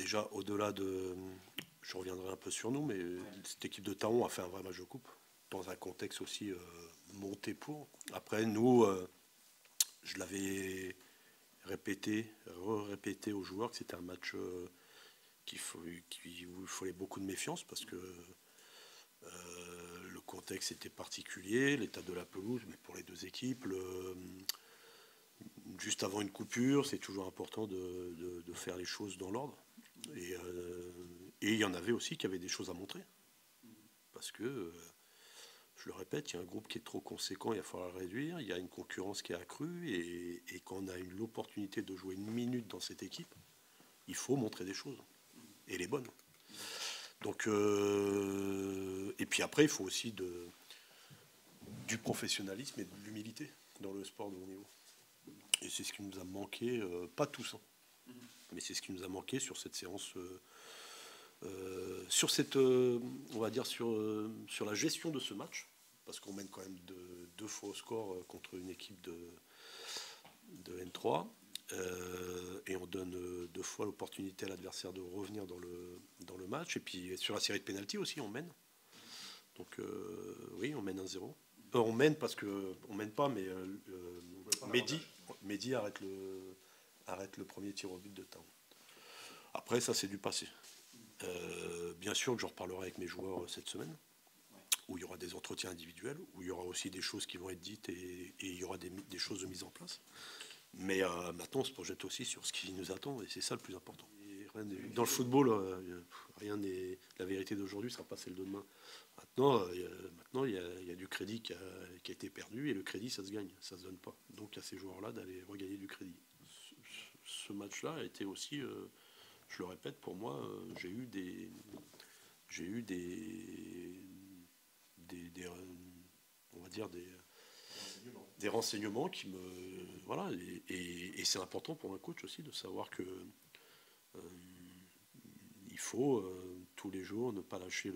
déjà, au-delà de... Je reviendrai un peu sur nous, mais cette équipe de Taon a fait un vrai match de coupe, dans un contexte aussi monté pour. Après, nous, je l'avais répété, répété aux joueurs que c'était un match où il fallait beaucoup de méfiance, parce que le contexte était particulier, l'état de la pelouse, mais pour les deux équipes, juste avant une coupure, c'est toujours important de faire les choses dans l'ordre. Et il y en avait aussi qui avaient des choses à montrer. Parce que, je le répète, il y a un groupe qui est trop conséquent, il va falloir le réduire. Il y a une concurrence qui est accrue. Et quand on a eu l'opportunité de jouer une minute dans cette équipe, il faut montrer des choses. Et les bonnes. Donc, et puis après, il faut aussi du professionnalisme et de l'humilité dans le sport de haut niveau. Et c'est ce qui nous a manqué, pas tous, hein, mais c'est ce qui nous a manqué sur cette séance, sur cette, on va dire sur la gestion de ce match, parce qu'on mène quand même deux fois au score contre une équipe de N3, et on donne deux fois l'opportunité à l'adversaire de revenir dans le match. Et puis sur la série de pénaltys aussi, on mène. Donc oui, on mène 1-0. On mène parce que on mène pas, mais Mehdi arrête le premier tir au but de Taon. Après, ça, c'est du passé. Bien sûr que j'en reparlerai avec mes joueurs cette semaine, où il y aura des entretiens individuels, où il y aura aussi des choses qui vont être dites et il y aura des choses de mise en place. Mais maintenant, on se projette aussi sur ce qui nous attend, et c'est ça le plus important. Dans le football, rien n'est... La vérité d'aujourd'hui ne sera pas celle de demain. Maintenant, il y a du crédit qui a été perdu, et le crédit, ça se gagne, ça ne se donne pas. Donc à ces joueurs-là d'aller regagner du crédit. Ce match-là a été aussi, je le répète, pour moi, j'ai eu des on va dire des renseignements qui me... Voilà, et c'est important pour un coach aussi de savoir que il faut tous les jours ne pas lâcher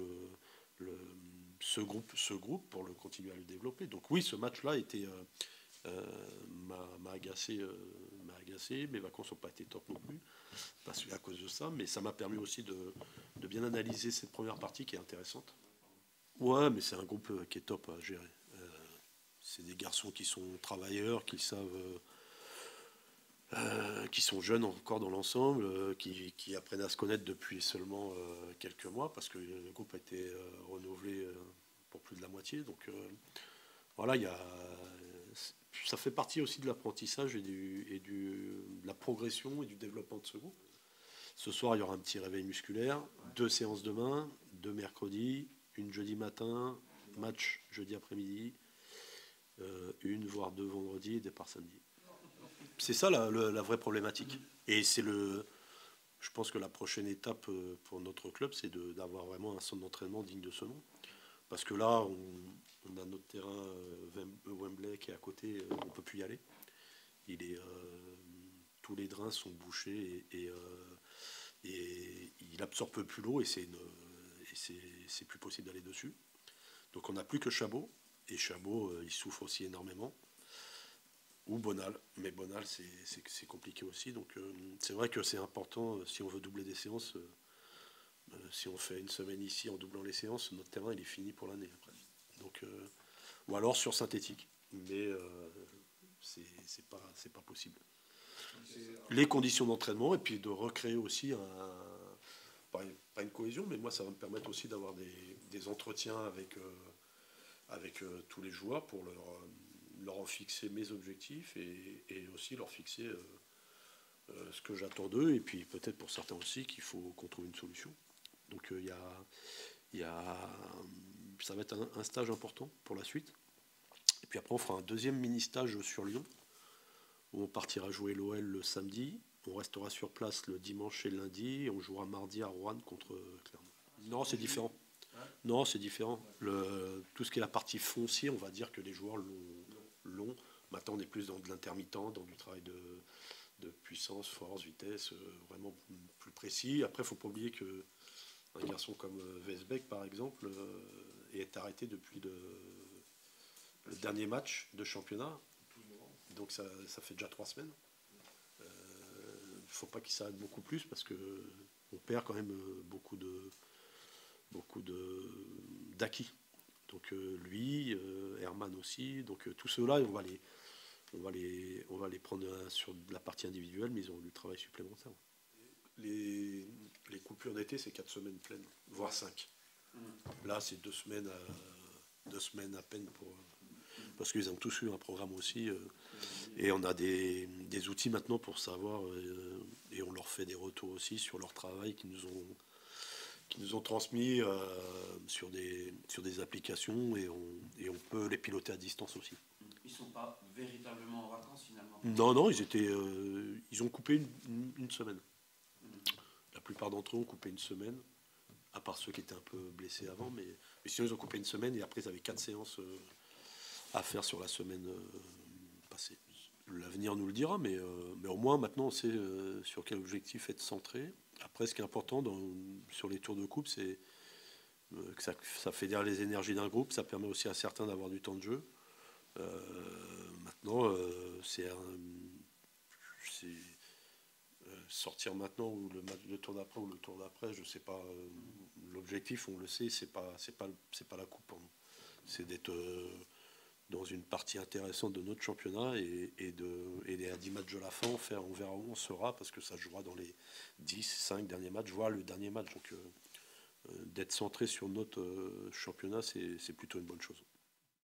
ce groupe pour le continuer à le développer. Donc oui, ce match-là m'a agacé, mes vacances n'ont pas été top non plus, parce qu'à cause de ça, mais ça m'a permis aussi de bien analyser cette première partie qui est intéressante. Ouais, mais c'est un groupe qui est top à gérer. C'est des garçons qui sont travailleurs, qui savent, qui sont jeunes encore dans l'ensemble, qui apprennent à se connaître depuis seulement quelques mois, parce que le groupe a été renouvelé pour plus de la moitié. Donc voilà, ça fait partie aussi de l'apprentissage et de la progression et du développement de ce groupe. Ce soir, il y aura un petit réveil musculaire, 2 séances demain, 2 mercredis, une jeudi matin, match jeudi après-midi, une voire 2 vendredi et départ samedi. C'est ça la vraie problématique. Et je pense que la prochaine étape pour notre club, c'est d'avoir vraiment un centre d'entraînement digne de ce nom. Parce que là, on a notre terrain Wembley qui est à côté, on ne peut plus y aller. Tous les drains sont bouchés et il absorbe plus l'eau et c'est plus possible d'aller dessus. Donc on n'a plus que Chabot, et Chabot, il souffre aussi énormément. Ou Bonal, mais Bonal, c'est compliqué aussi. Donc c'est vrai que c'est important, si on veut doubler des séances, si on fait une semaine ici en doublant les séances, notre terrain il est fini pour l'année après. Donc, ou alors sur synthétique, mais c'est pas possible. Les conditions d'entraînement, et puis de recréer aussi pas une cohésion, mais moi ça va me permettre aussi d'avoir des entretiens avec tous les joueurs pour leur en fixer mes objectifs et aussi leur fixer ce que j'attends d'eux, et puis peut-être pour certains aussi qu'il faut qu'on trouve une solution. Donc ça va être un stage important pour la suite. Et puis après on fera un deuxième mini-stage sur Lyon, où on partira jouer l'OL le samedi, on restera sur place le dimanche et le lundi, et on jouera mardi à Rouen contre Clermont. Non, c'est différent. Non, c'est différent. Tout ce qui est la partie foncière, on va dire que les joueurs l'ont. Maintenant, on est plus dans de l'intermittent, dans du travail de puissance, force, vitesse, vraiment plus précis. Après, il ne faut pas oublier qu'un garçon comme Vesbeck, par exemple, est arrêté depuis le dernier match de championnat. Donc ça fait déjà 3 semaines. Il ne faut pas qu'il s'arrête beaucoup plus, parce que on perd quand même beaucoup d'acquis. Donc lui, Herman aussi, donc tous ceux-là, on va les prendre sur la partie individuelle, mais ils ont du travail supplémentaire. Les coupures d'été, c'est 4 semaines pleines, voire 5. Là, c'est 2 semaines à peine parce qu'ils ont tous eu un programme aussi. Et on a des outils maintenant pour savoir, et on leur fait des retours aussi sur leur travail qu'ils nous ont transmis sur des applications, et on peut les piloter à distance aussi. Ils ne sont pas véritablement en vacances finalement? Non, ils ont coupé une semaine. La plupart d'entre eux ont coupé une semaine, à part ceux qui étaient un peu blessés avant, mais sinon ils ont coupé une semaine, et après ils avaient 4 séances à faire sur la semaine passée. L'avenir nous le dira, mais au moins maintenant on sait sur quel objectif être centré. Après, ce qui est important sur les tours de coupe, c'est que ça fédère les énergies d'un groupe, ça permet aussi à certains d'avoir du temps de jeu. Maintenant, sortir maintenant, ou le tour d'après, ou le tour d'après, je sais pas. L'objectif, on le sait, c'est pas la coupe pour nous. C'est d'être dans une partie intéressante de notre championnat, et à 10 matchs de la fin, on verra où on sera, parce que ça jouera dans les 5 derniers matchs, voire le dernier match. Donc d'être centré sur notre championnat, c'est plutôt une bonne chose.